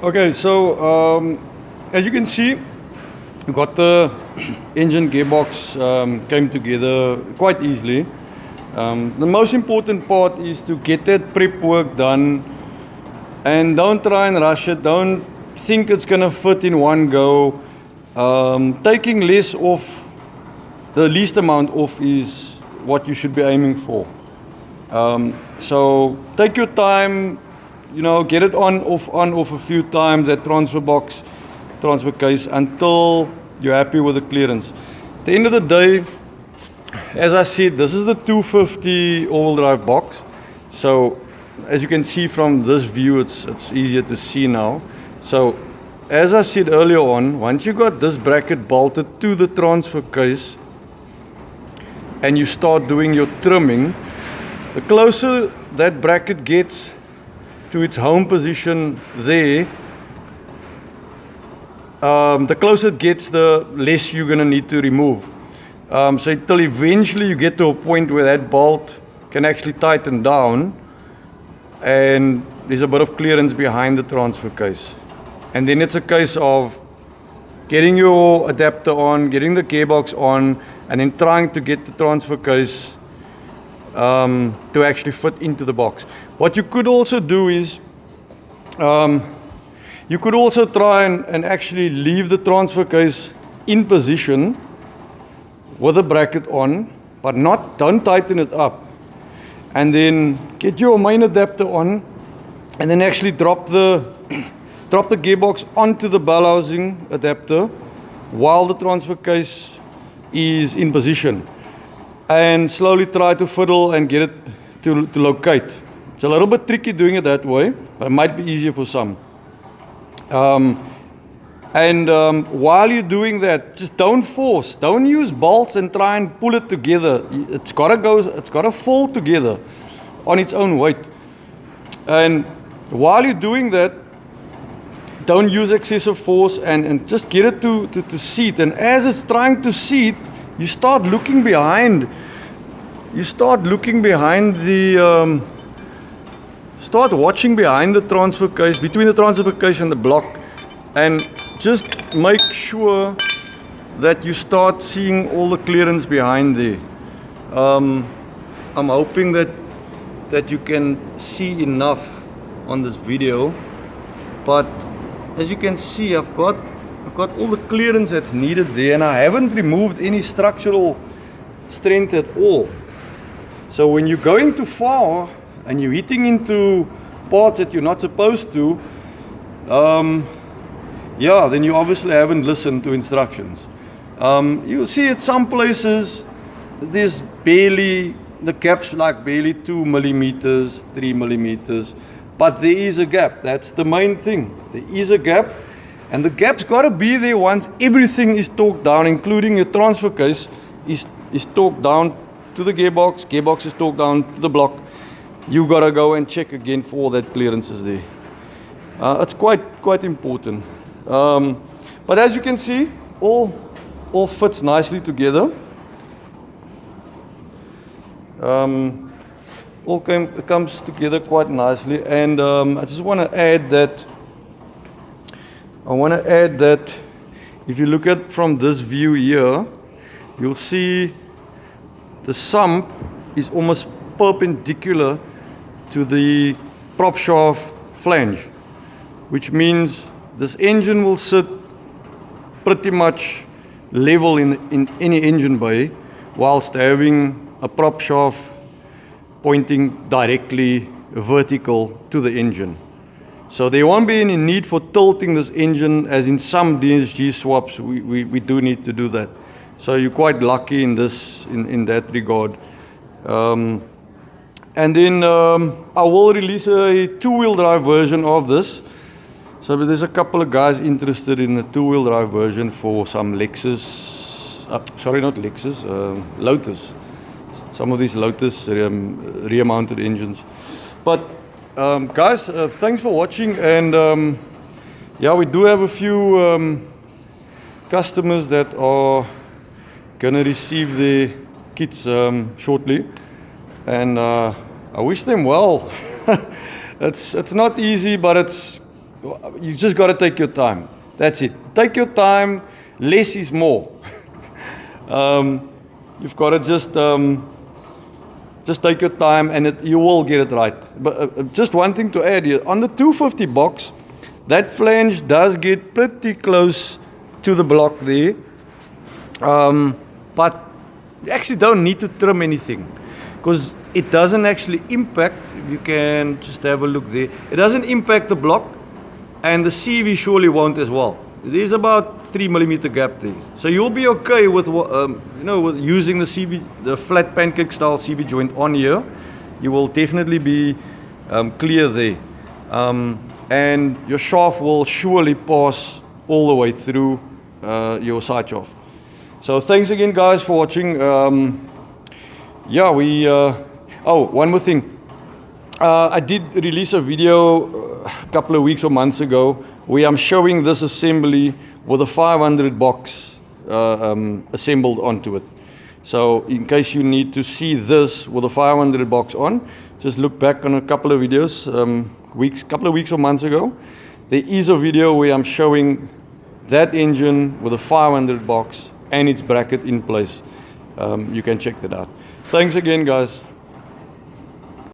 Okay, so as you can see, we got the engine gearbox came together quite easily. The most important part is to get that prep work done, and don't try and rush it. Don't think it's gonna fit in one go. Taking less off, the least amount off, is what you should be aiming for. So take your time, get it on, off a few times, that transfer case, until you're happy with the clearance. At the end of the day, as I said, this is the 250 all-wheel drive box. So as you can see from this view, it's easier to see now. So as I said earlier on, once you got this bracket bolted to the transfer case and you start doing your trimming, the closer that bracket gets to its home position there, the closer it gets, the less you're going to need to remove. So until eventually you get to a point where that bolt can actually tighten down and there's a bit of clearance behind the transfer case. And then it's a case of getting your adapter on, getting the gearbox on, and then trying to get the transfer case to actually fit into the box. What you could also do is you could also try and actually leave the transfer case in position with the bracket on, but don't tighten it up. And then get your main adapter on, and then actually drop the gearbox onto the bell housing adapter while the transfer case is in position. And slowly try to fiddle and get it to locate. It's a little bit tricky doing it that way, but it might be easier for some. While you're doing that, just don't force. Don't use bolts and try and pull it together. It's gotta fall together on its own weight. And while you're doing that, don't use excessive force and just get it to seat. And as it's trying to seat, you start looking behind. Start watching behind the transfer case, between the transfer case and the block, and just make sure that you start seeing all the clearance behind there. I'm hoping that you can see enough on this video, but as you can see, I've got all the clearance that's needed there, and I haven't removed any structural strength at all. So when you're going too far and you're hitting into parts that you're not supposed to, then you obviously haven't listened to instructions. You'll see at some places there's the gap's like barely 2 millimeters, 3 millimeters, but there is a gap. That's the main thing. There is a gap, and the gap's got to be there once everything is torqued down, including your transfer case is torqued down to the gearbox is torqued down to the block. You got to go and check again for all that clearance is there. It's quite important. But as you can see, all fits nicely together. Comes together quite nicely, and I just want to add that. If you look at from this view here, you'll see the sump is almost perpendicular to the prop shaft flange, which means this engine will sit pretty much level in any engine bay, whilst having a prop shaft pointing directly vertical to the engine. So there won't be any need for tilting this engine, as in some DSG swaps we do need to do that. So you're quite lucky in that regard. And then I will release a 2-wheel drive version of this. So there's a couple of guys interested in the 2-wheel drive version for some Lotus. Some of these Lotus rear-mounted engines. But guys, thanks for watching, and we do have a few customers that are gonna receive their kits shortly, and I wish them well. It's not easy, but it's You just got to take your time. That's it. Take your time. Less is more. You've got to just take your time, and you will get it right. But just one thing to add here, on the 250 box, that flange does get pretty close to the block there, but you actually don't need to trim anything, because it doesn't actually impact. You can just have a look there. It doesn't impact the block, and the CV surely won't as well. There's about 3mm gap there, so you'll be okay with with using the CV, the flat pancake style CV joint on here. You will definitely be clear there, and your shaft will surely pass all the way through your side shaft. So thanks again, guys, for watching. Yeah, oh, one more thing. I did release a video a couple of weeks or months ago where I'm showing this assembly with a 500 box assembled onto it. So in case you need to see this with a 500 box on, just look back on a couple of videos, couple of weeks or months ago. There is a video where I'm showing that engine with a 500 box and its bracket in place. You can check that out. Thanks again, guys.